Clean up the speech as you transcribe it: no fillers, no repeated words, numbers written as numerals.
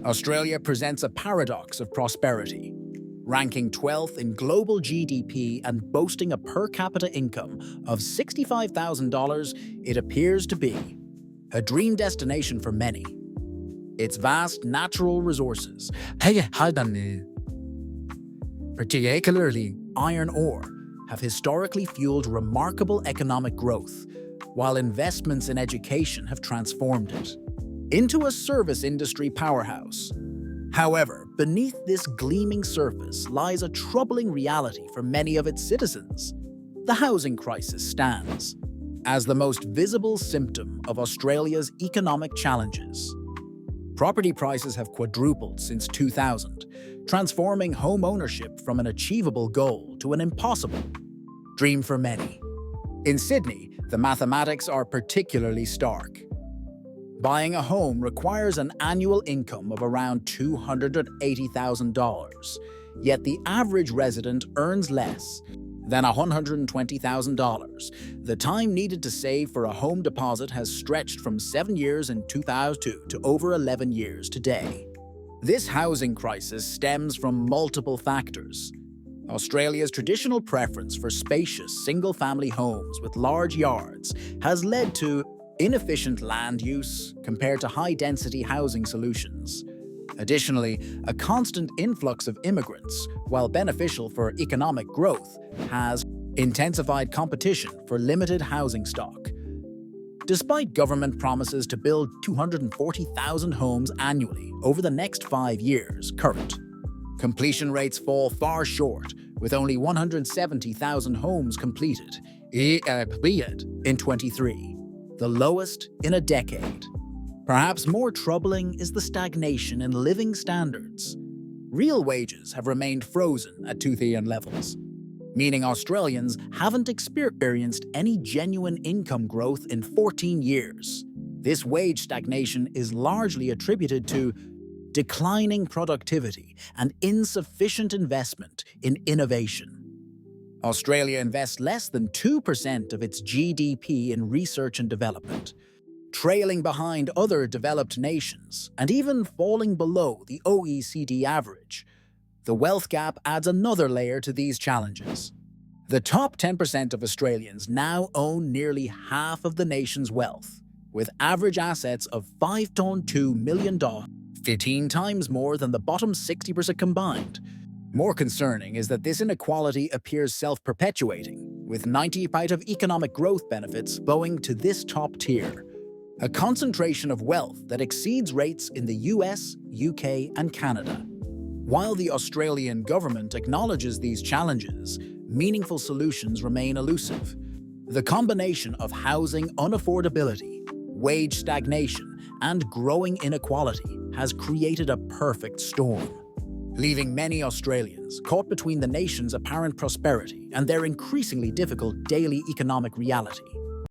Australia presents a paradox of prosperity. Ranking 12th in global GDP and boasting a per capita income of $65,000, it appears to be a dream destination for many. Its vast natural resources, particularly iron ore, have historically fueled remarkable economic growth, while investments in education have transformed it into a service industry powerhouse. However, beneath this gleaming surface lies a troubling reality for many of its citizens. The housing crisis stands as the most visible symptom of Australia's economic challenges. Property prices have quadrupled since 2000, transforming home ownership from an achievable goal to an impossible dream for many. In Sydney, the mathematics are particularly stark. Buying a home requires an annual income of around $280,000, yet the average resident earns less than $120,000. The time needed to save for a home deposit has stretched from 7 years in 2002 to over 11 years today. This housing crisis stems from multiple factors. Australia's traditional preference for spacious, single-family homes with large yards has led to inefficient land use compared to high-density housing solutions. Additionally, a constant influx of immigrants, while beneficial for economic growth, has intensified competition for limited housing stock. Despite government promises to build 240,000 homes annually over the next 5 years, current completion rates fall far short, with only 170,000 homes completed in 2023, the lowest in a decade. Perhaps more troubling is the stagnation in living standards. Real wages have remained frozen at 2000 levels, meaning Australians haven't experienced any genuine income growth in 14 years. This wage stagnation is largely attributed to declining productivity and insufficient investment in innovation. Australia invests less than 2% of its GDP in research and development, trailing behind other developed nations and even falling below the OECD average. The wealth gap adds another layer to these challenges. The top 10% of Australians now own nearly half of the nation's wealth, with average assets of $5.2 million, 15 times more than the bottom 60% combined. More concerning is that this inequality appears self-perpetuating, with 90% of economic growth benefits owing to this top tier, a concentration of wealth that exceeds rates in the US, UK, and Canada. While the Australian government acknowledges these challenges, meaningful solutions remain elusive. The combination of housing unaffordability, wage stagnation, and growing inequality has created a perfect storm, leaving many Australians caught between the nation's apparent prosperity and their increasingly difficult daily economic reality.